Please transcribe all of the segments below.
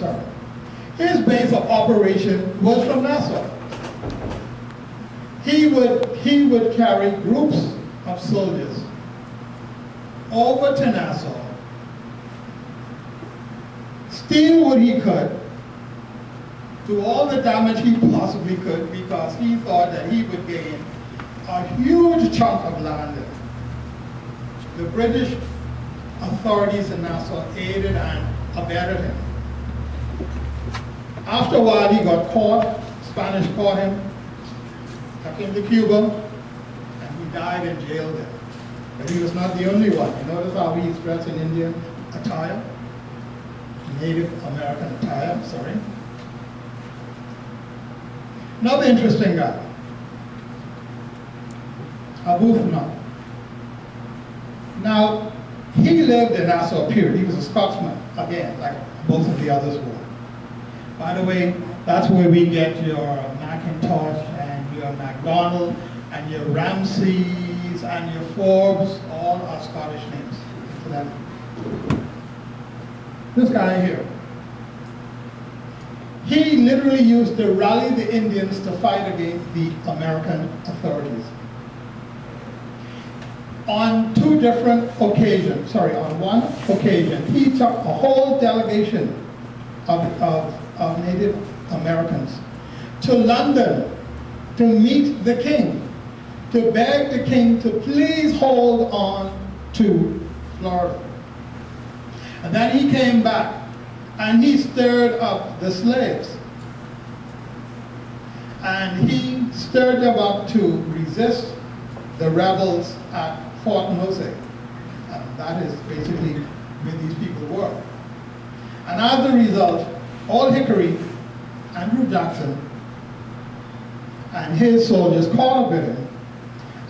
sorry. His base of operation was from Nassau. He would carry groups of soldiers over to Nassau, steal what he could, do all the damage he possibly could, because he thought that he would gain a huge chunk of land there. The British authorities in Nassau aided and abetted him. After a while, he got caught. Spanish caught him, took him to Cuba, and he died in jail there. But he was not the only one. You notice how he's dressed in Indian attire? Native American attire, sorry. Another interesting guy, Abu Fna. Now, he lived in Nassau period. He was a Scotsman, again, like both of the others were. By the way, that's where we get your Macintosh and your MacDonald and your Ramses and your Forbes, all are Scottish names. This guy here, he literally used to rally the Indians to fight against the American authorities. On one occasion, he took a whole delegation of Native Americans to London to meet the king, to beg the king to please hold on to Florida. And then he came back and he stirred up the slaves. And he stirred them up to resist the rebels at Fort Nosey. And that is basically where these people were. And as a result, Old Hickory, Andrew Jackson, and his soldiers caught up with him.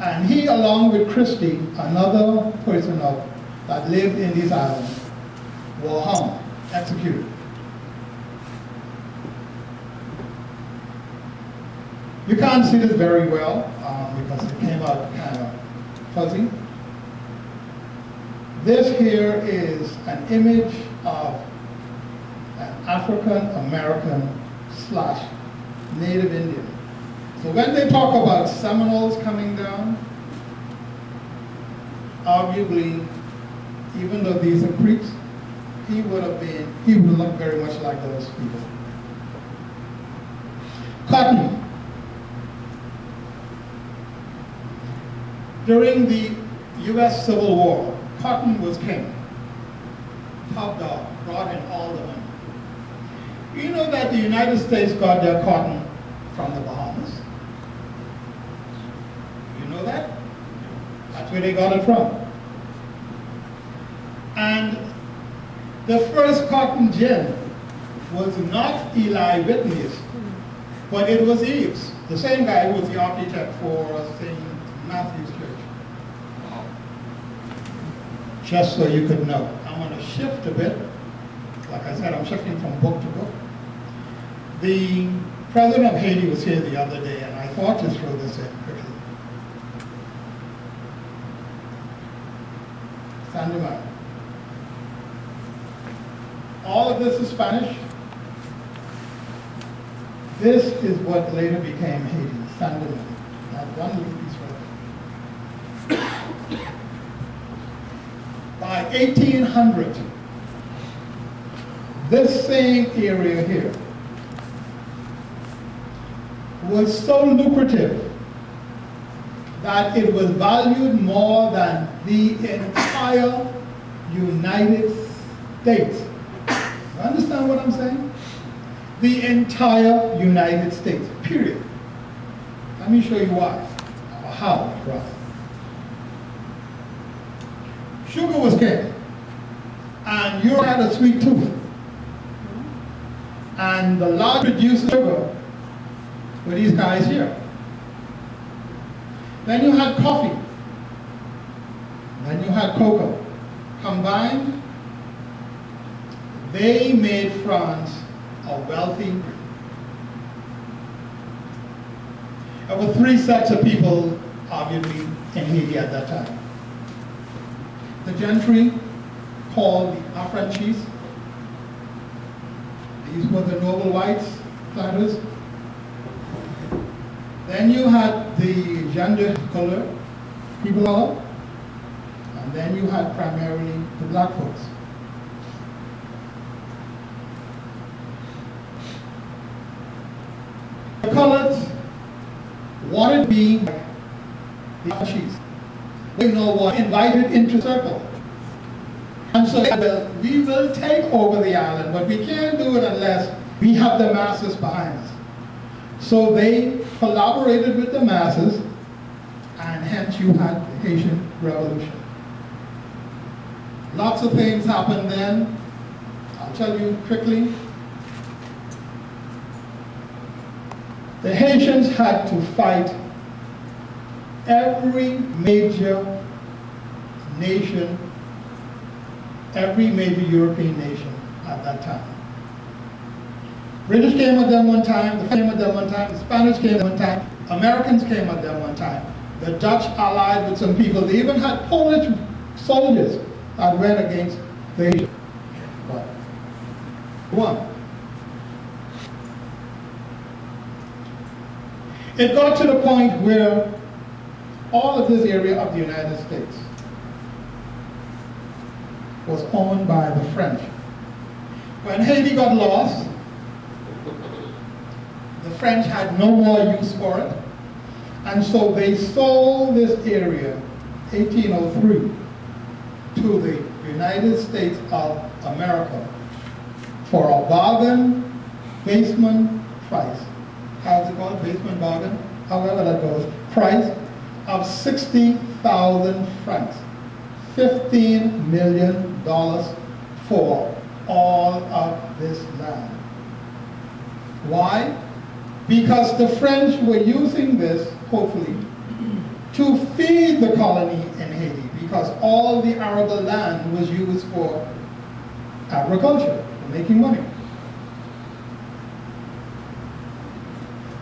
And he, along with Christie, another person that lived in these islands, were hung, executed. You can't see this very well because it came out kind of fuzzy. This here is an image of an African American / Native Indian. So when they talk about Seminoles coming down, arguably, even though these are Creeks, he would look very much like those people. Cotton. During the U.S. Civil War, cotton was king. Top dog, brought in all the money. You know that the United States got their cotton from the Bahamas? You know that? That's where they got it from. And the first cotton gin was not Eli Whitney's, but it was Eve's, the same guy who was the architect for St. Matthew's Church. Just so you could know. I'm going to shift a bit. Like I said, I'm shifting from book to book. The president of Haiti was here the other day, and I thought to throw this in quickly. Sandeman. All of this is Spanish. This is what later became Haiti, Sandeman. Not one little piece right there. By 1800, this same area here was so lucrative that it was valued more than the entire United States. You understand what I'm saying? The entire United States, period. Let me show you why, or how, rather. Sugar was king, and Europe had a sweet tooth. And the large producers of sugar were these guys here. Then you had coffee. Then you had cocoa. Combined, they made France a wealthy. There were three sets of people, obviously, in Haiti at that time. The gentry, called the affranchis, These were the noble whites planters. Then you had the gender color, people of color, and then you had primarily the black folks. The coloreds wanted to be like the Apaches. They were invited into the circle. And so we will take over the island, but we can't do it unless we have the masses behind us. So they collaborated with the masses, and hence you had the Haitian Revolution. Lots of things happened then. I'll tell you quickly. The Haitians had to fight every major nation, every major European nation at that time. British came at them one time, the French came at them one time, the Spanish came at one time, Americans came at them one time. The Dutch allied with some people. They even had Polish soldiers that went against the Haitians. But one. It got to the point where all of this area of the United States was owned by the French. When Haiti got lost, the French had no more use for it, and so they sold this area, 1803, to the United States of America for a bargain basement price. How's it called? Basement bargain? However that goes. Price of 60,000 francs. $15 million for all of this land. Why? Because the French were using this, hopefully, to feed the colony in Haiti, because all the arable land was used for agriculture, for making money.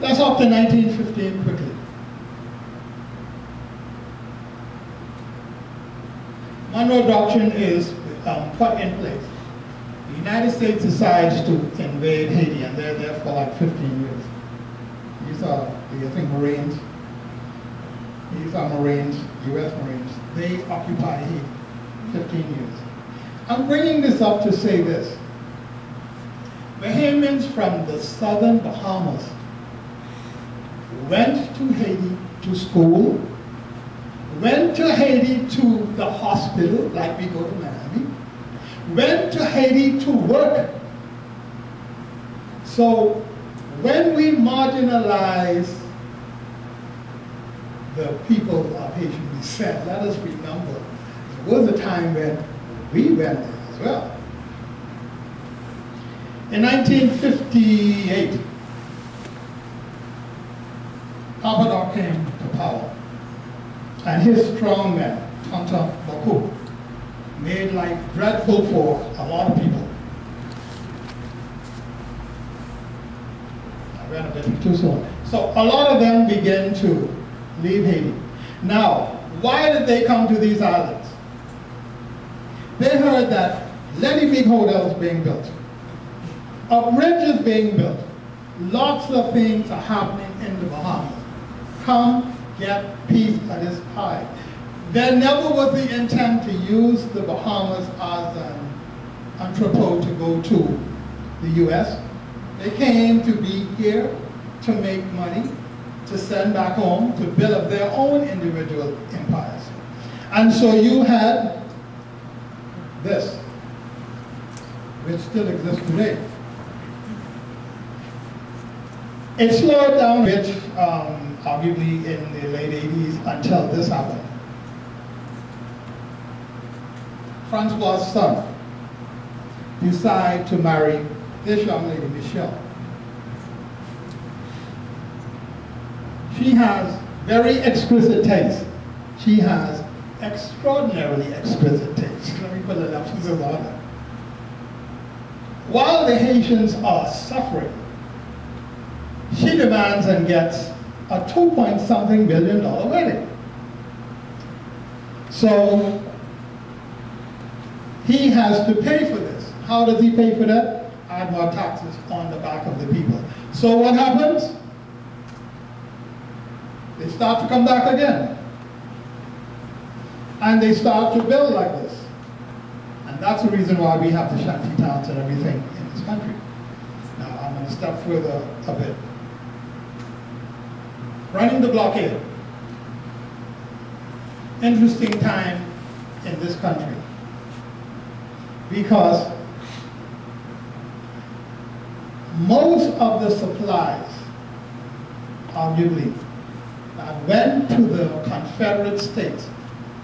Let's hop to 1915 quickly. Monroe Doctrine is put in place. The United States decides to invade Haiti, and they're there for like 15 years. These are, I think, Marines. These are Marines, U.S. Marines. They occupy Haiti 15 years. I'm bringing this up to say this. Bahamians from the southern Bahamas went to Haiti to school, went to Haiti to the hospital, like we go to Miami, went to Haiti to work. So when we marginalize the people of Haitian descent, let us remember there was a time when we went there as well. In 1958, Salvador came to power, and his strong men, Tonton Baku, made life dreadful for a lot of people. I ran a bit too soon. So a lot of them began to leave Haiti. Now, why did they come to these islands? They heard that Lenny Big Hotel is being built. A bridge is being built. Lots of things are happening in the Bahamas. Come get peace at this time. There never was the intent to use the Bahamas as an entrepot to go to the U.S. They came to be here to make money, to send back home, to build up their own individual empires. And so you had this, which still exists today. It slowed down a bit, arguably in the late 80s, until this happened. Francois' son decided to marry this young lady, Michelle. She has very exquisite taste. She has extraordinarily exquisite taste. Let me put an emphasis on that. While the Haitians are suffering, she demands and gets a $2-point-something billion wedding. So he has to pay for this. How does he pay for that? add more taxes on the back of the people. So what happens? They start to come back again. And they start to build like this. And that's the reason why we have the shanty towns and everything in this country. Now, I'm going to step further a bit. Running the blockade. Interesting time in this country. Because most of the supplies, arguably, that went to the Confederate States.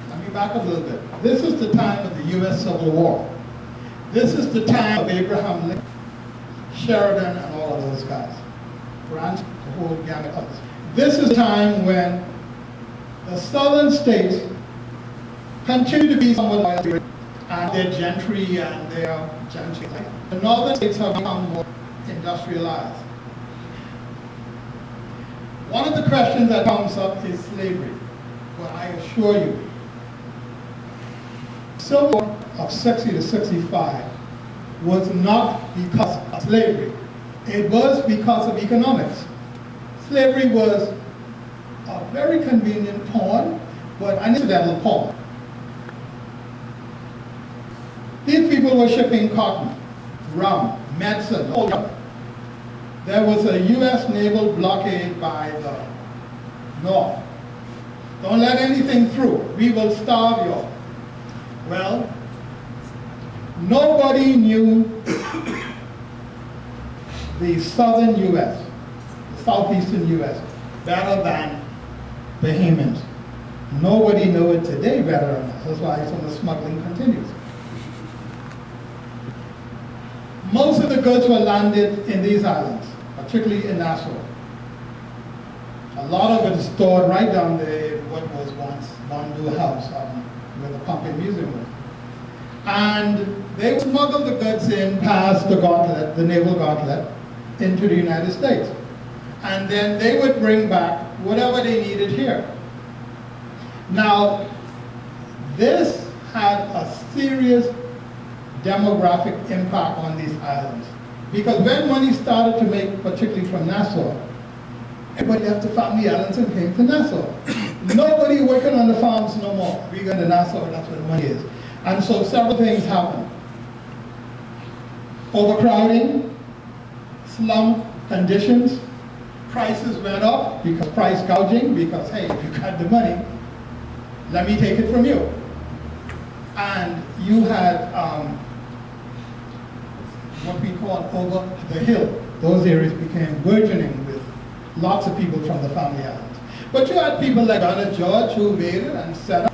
Let me back up a little bit. This is the time of the U.S. Civil War. This is the time of Abraham Lincoln, Sheridan, and all of those guys. Grant, the whole gamut of this. This is the time when the southern states continue to be somewhat loyal, and their gentry and their gentry. The northern states have become more industrialized. One of the questions that comes up is slavery. But I assure you, Civil War of 60 to 65 was not because of slavery. It was because of economics. Slavery was a very convenient pawn, but an incidental pawn. These people were shipping cotton, rum, medicine, all that. There was a U.S. naval blockade by the North. Don't let anything through. We will starve you. Well, nobody knew the southern U.S., the southeastern U.S., better than Bahamians. Nobody knew it today better than us. That's why some of the smuggling continues. Most of the goods were landed in these islands, particularly in Nassau. A lot of it is stored right down there in what was once Bondu House, where the pumping museum was. And they would smuggle the goods in past the gauntlet, the naval gauntlet, into the United States. And then they would bring back whatever they needed here. Now, this had a serious demographic impact on these islands. Because when money started to make, particularly from Nassau, everybody left the family islands and came to Nassau. Nobody working on the farms no more. We go to Nassau, that's where the money is. And so several things happened. Overcrowding, slum conditions, prices went up because price gouging, because hey, if you got the money, let me take it from you. And you had what we call over the hill. Those areas became burgeoning with lots of people from the family islands. But you had people like Donna George who made it and set up